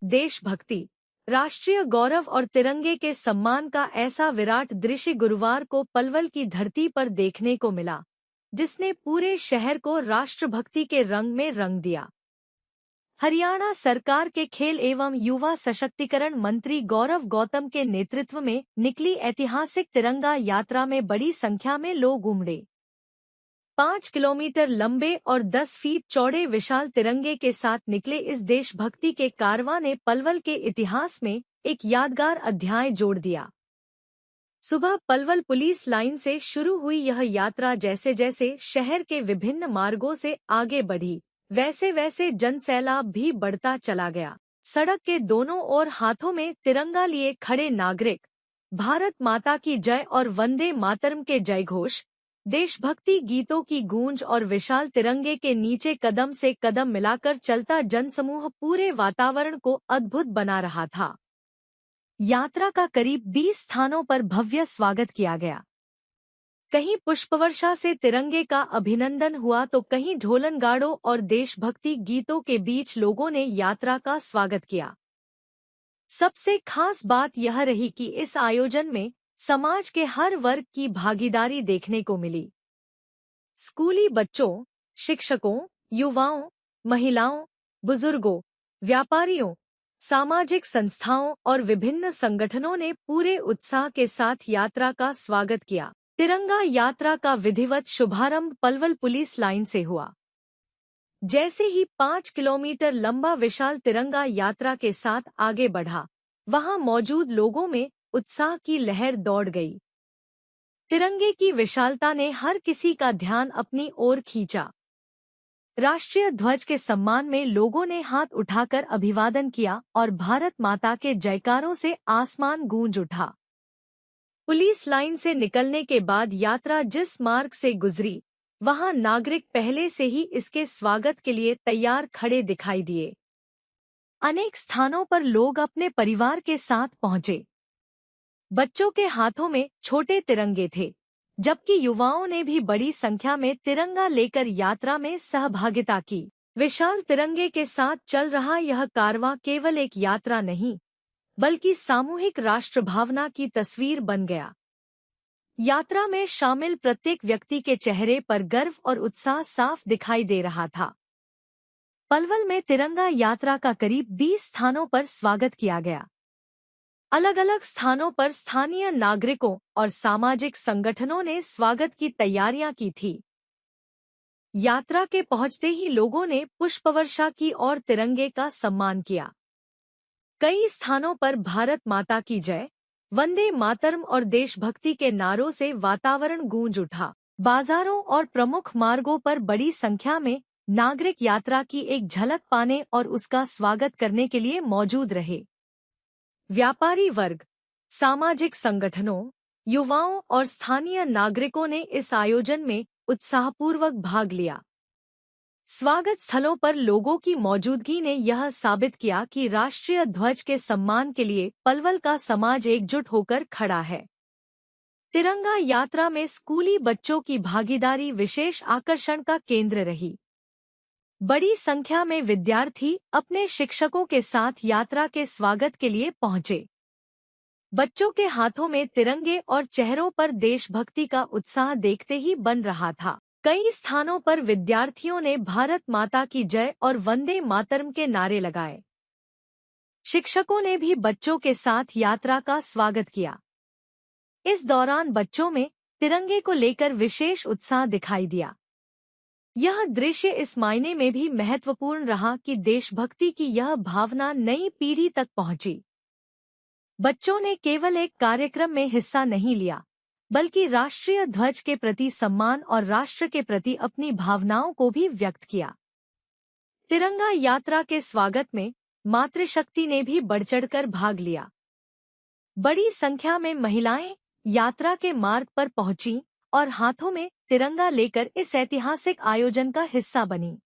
देशभक्ति, राष्ट्रीय गौरव और तिरंगे के सम्मान का ऐसा विराट दृश्य गुरुवार को पलवल की धरती पर देखने को मिला, जिसने पूरे शहर को राष्ट्रभक्ति के रंग में रंग दिया। हरियाणा सरकार के खेल एवं युवा सशक्तिकरण मंत्री गौरव गौतम के नेतृत्व में निकली ऐतिहासिक तिरंगा यात्रा में बड़ी संख्या में लोग उमड़े। 5 किलोमीटर लंबे और 10 फीट चौड़े विशाल तिरंगे के साथ निकले इस देशभक्ति के कारवां ने पलवल के इतिहास में एक यादगार अध्याय जोड़ दिया। सुबह पलवल पुलिस लाइन से शुरू हुई यह यात्रा जैसे जैसे शहर के विभिन्न मार्गों से आगे बढ़ी, वैसे वैसे जनसैलाब भी बढ़ता चला गया। सड़क के दोनों ओर हाथों में तिरंगा लिए खड़े नागरिक भारत माता की जय और वंदे मातरम के जयघोष, देशभक्ति गीतों की गूंज और विशाल तिरंगे के नीचे कदम से कदम मिलाकर चलता जनसमूह पूरे वातावरण को अद्भुत बना रहा था। यात्रा का करीब 20 स्थानों पर भव्य स्वागत किया गया। कहीं पुष्पवर्षा से तिरंगे का अभिनंदन हुआ तो कहीं ढोलनगाड़ों और देशभक्ति गीतों के बीच लोगों ने यात्रा का स्वागत किया। सबसे खास बात यह रही कि इस आयोजन में समाज के हर वर्ग की भागीदारी देखने को मिली। स्कूली बच्चों, शिक्षकों, युवाओं, महिलाओं, बुजुर्गों, व्यापारियों, सामाजिक संस्थाओं और विभिन्न संगठनों ने पूरे उत्साह के साथ यात्रा का स्वागत किया। तिरंगा यात्रा का विधिवत शुभारंभ पलवल पुलिस लाइन से हुआ। जैसे ही 5 किलोमीटर लंबा विशाल तिरंगा यात्रा के साथ आगे बढ़ा, वहां मौजूद लोगों में उत्साह की लहर दौड़ गई। तिरंगे की विशालता ने हर किसी का ध्यान अपनी ओर खींचा। राष्ट्रीय ध्वज के सम्मान में लोगों ने हाथ उठाकर अभिवादन किया और भारत माता के जयकारों से आसमान गूंज उठा। पुलिस लाइन से निकलने के बाद यात्रा जिस मार्ग से गुजरी, वहां नागरिक पहले से ही इसके स्वागत के लिए तैयार खड़े दिखाई दिए। अनेक स्थानों पर लोग अपने परिवार के साथ पहुंचे। बच्चों के हाथों में छोटे तिरंगे थे, जबकि युवाओं ने भी बड़ी संख्या में तिरंगा लेकर यात्रा में सहभागिता की। विशाल तिरंगे के साथ चल रहा यह कारवां केवल एक यात्रा नहीं, बल्कि सामूहिक राष्ट्रभावना की तस्वीर बन गया। यात्रा में शामिल प्रत्येक व्यक्ति के चेहरे पर गर्व और उत्साह साफ दिखाई दे रहा था। पलवल में तिरंगा यात्रा का करीब 20 स्थानों पर स्वागत किया गया। अलग अलग स्थानों पर स्थानीय नागरिकों और सामाजिक संगठनों ने स्वागत की तैयारियां की थी। यात्रा के पहुंचते ही लोगों ने पुष्पवर्षा की और तिरंगे का सम्मान किया। कई स्थानों पर भारत माता की जय, वंदे मातरम और देशभक्ति के नारों से वातावरण गूंज उठा। बाजारों और प्रमुख मार्गों पर बड़ी संख्या में नागरिक यात्रा की एक झलक पाने और उसका स्वागत करने के लिए मौजूद रहे। व्यापारी वर्ग, सामाजिक संगठनों, युवाओं और स्थानीय नागरिकों ने इस आयोजन में उत्साहपूर्वक भाग लिया। स्वागत स्थलों पर लोगों की मौजूदगी ने यह साबित किया कि राष्ट्रीय ध्वज के सम्मान के लिए पलवल का समाज एकजुट होकर खड़ा है। तिरंगा यात्रा में स्कूली बच्चों की भागीदारी विशेष आकर्षण का केंद्र रही। बड़ी संख्या में विद्यार्थी अपने शिक्षकों के साथ यात्रा के स्वागत के लिए पहुंचे। बच्चों के हाथों में तिरंगे और चेहरों पर देशभक्ति का उत्साह देखते ही बन रहा था। कई स्थानों पर विद्यार्थियों ने भारत माता की जय और वंदे मातरम के नारे लगाए। शिक्षकों ने भी बच्चों के साथ यात्रा का स्वागत किया। इस दौरान बच्चों में तिरंगे को लेकर विशेष उत्साह दिखाई दिया। यह दृश्य इस मायने में भी महत्वपूर्ण रहा कि देशभक्ति की यह भावना नई पीढ़ी तक पहुंची। बच्चों ने केवल एक कार्यक्रम में हिस्सा नहीं लिया, बल्कि राष्ट्रीय ध्वज के प्रति सम्मान और राष्ट्र के प्रति अपनी भावनाओं को भी व्यक्त किया। तिरंगा यात्रा के स्वागत में मातृशक्ति ने भी बढ़चढ़कर भाग लिया। बड़ी संख्या में महिलाएं यात्रा के मार्ग पर पहुंची और हाथों में तिरंगा लेकर इस ऐतिहासिक आयोजन का हिस्सा बनी।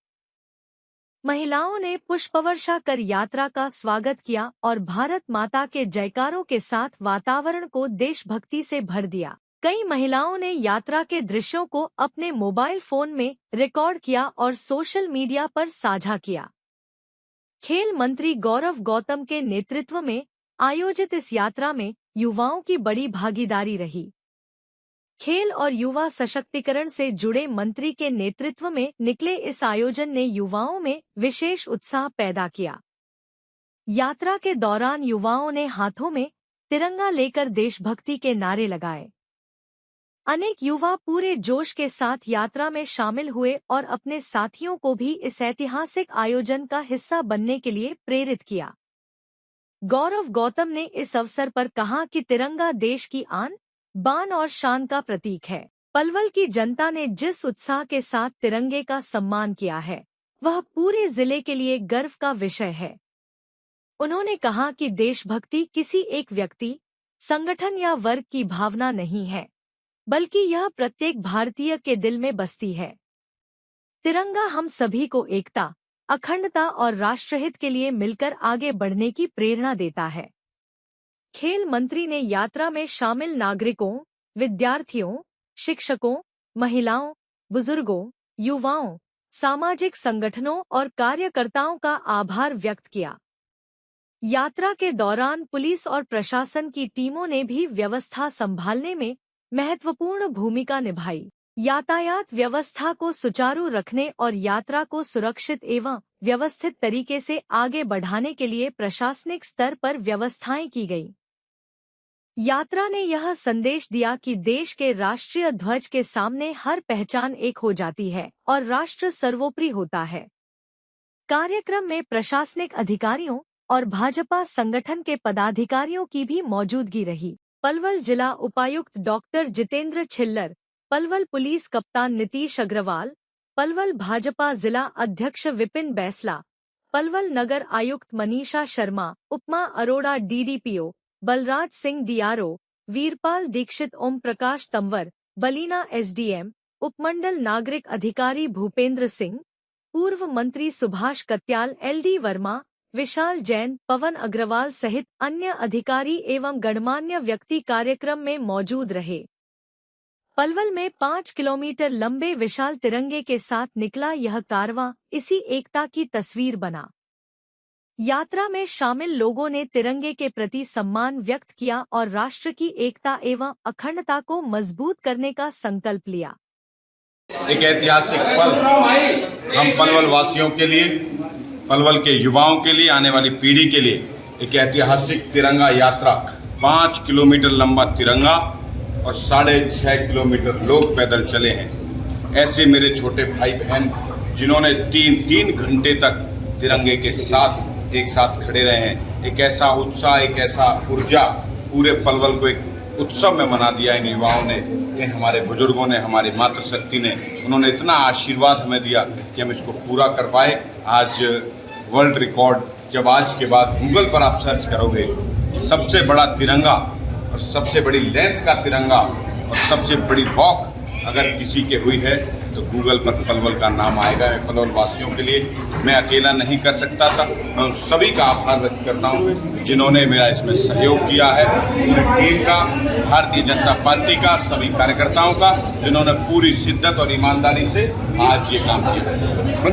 महिलाओं ने पुष्पवर्षा कर यात्रा का स्वागत किया और भारत माता के जयकारों के साथ वातावरण को देशभक्ति से भर दिया। कई महिलाओं ने यात्रा के दृश्यों को अपने मोबाइल फोन में रिकॉर्ड किया और सोशल मीडिया पर साझा किया। खेल मंत्री गौरव गौतम के नेतृत्व में आयोजित इस यात्रा में युवाओं की बड़ी भागीदारी रही। खेल और युवा सशक्तिकरण से जुड़े मंत्री के नेतृत्व में निकले इस आयोजन ने युवाओं में विशेष उत्साह पैदा किया। यात्रा के दौरान युवाओं ने हाथों में तिरंगा लेकर देशभक्ति के नारे लगाए। अनेक युवा पूरे जोश के साथ यात्रा में शामिल हुए और अपने साथियों को भी इस ऐतिहासिक आयोजन का हिस्सा बनने के लिए प्रेरित किया। गौरव गौतम ने इस अवसर पर कहा कि तिरंगा देश की आन, बान और शान का प्रतीक है। पलवल की जनता ने जिस उत्साह के साथ तिरंगे का सम्मान किया है, वह पूरे जिले के लिए गर्व का विषय है। उन्होंने कहा कि देशभक्ति किसी एक व्यक्ति, संगठन या वर्ग की भावना नहीं है, बल्कि यह प्रत्येक भारतीय के दिल में बसती है। तिरंगा हम सभी को एकता, अखंडता और राष्ट्रहित के लिए मिलकर आगे बढ़ने की प्रेरणा देता है। खेल मंत्री ने यात्रा में शामिल नागरिकों, विद्यार्थियों, शिक्षकों, महिलाओं, बुजुर्गों, युवाओं, सामाजिक संगठनों और कार्यकर्ताओं का आभार व्यक्त किया। यात्रा के दौरान पुलिस और प्रशासन की टीमों ने भी व्यवस्था संभालने में महत्वपूर्ण भूमिका निभाई। यातायात व्यवस्था को सुचारू रखने और यात्रा को सुरक्षित एवं व्यवस्थित तरीके से आगे बढ़ाने के लिए प्रशासनिक स्तर पर व्यवस्थाएं की गई। यात्रा ने यह संदेश दिया कि देश के राष्ट्रीय ध्वज के सामने हर पहचान एक हो जाती है और राष्ट्र सर्वोपरि होता है। कार्यक्रम में प्रशासनिक अधिकारियों और भाजपा संगठन के पदाधिकारियों की भी मौजूदगी रही। पलवल जिला उपायुक्त डॉक्टर जितेंद्र छिल्लर, पलवल पुलिस कप्तान नीतीश अग्रवाल, पलवल भाजपा जिला अध्यक्ष विपिन बैसला, पलवल नगर आयुक्त मनीषा शर्मा, उपमा Arora DDPO, Balraj Singh DRO, Veerpal Dixit, Om Prakash Tanwar, बलीना SDM, उपमंडल नागरिक अधिकारी भूपेंद्र सिंह, पूर्व मंत्री सुभाष कत्याल, एलडी वर्मा, विशाल जैन, पवन अग्रवाल सहित अन्य अधिकारी एवं गणमान्य व्यक्ति कार्यक्रम में मौजूद रहे। पलवल में 5 किलोमीटर लंबे विशाल तिरंगे के साथ निकला यह कारवां इसी एकता की तस्वीर बना। यात्रा में शामिल लोगों ने तिरंगे के प्रति सम्मान व्यक्त किया और राष्ट्र की एकता एवं अखंडता को मजबूत करने का संकल्प लिया। एक ऐतिहासिक पल हम पलवल वासियों के लिए, पलवल के युवाओं के लिए, आने वाली पीढ़ी के लिए एक ऐतिहासिक तिरंगा यात्रा। 5 किलोमीटर लंबा तिरंगा और 6.5 किलोमीटर लोग पैदल चले हैं। ऐसे मेरे छोटे भाई बहन जिन्होंने 3 घंटे तक तिरंगे के साथ एक साथ खड़े रहे हैं। एक ऐसा उत्साह, एक ऐसा ऊर्जा पूरे पलवल को एक उत्सव में बना दिया इन युवाओं ने, इन हमारे बुजुर्गों ने, हमारी मातृशक्ति ने। उन्होंने इतना आशीर्वाद हमें दिया कि हम इसको पूरा कर पाए। आज वर्ल्ड रिकॉर्ड, जब आज के बाद गूगल पर आप सर्च करोगे सबसे बड़ा तिरंगा और सबसे बड़ी लेंथ का तिरंगा और सबसे बड़ी वॉक अगर किसी के हुई है तो गूगल पर पलवल का नाम आएगा। मैं पलवल वासियों के लिए मैं अकेला नहीं कर सकता था। मैं उन सभी का आभार व्यक्त करता हूँ जिन्होंने मेरा इसमें सहयोग किया है, पूरी टीम का, भारतीय जनता पार्टी का, सभी कार्यकर्ताओं का, जिन्होंने पूरी शिद्दत और ईमानदारी से आज ये काम किया है।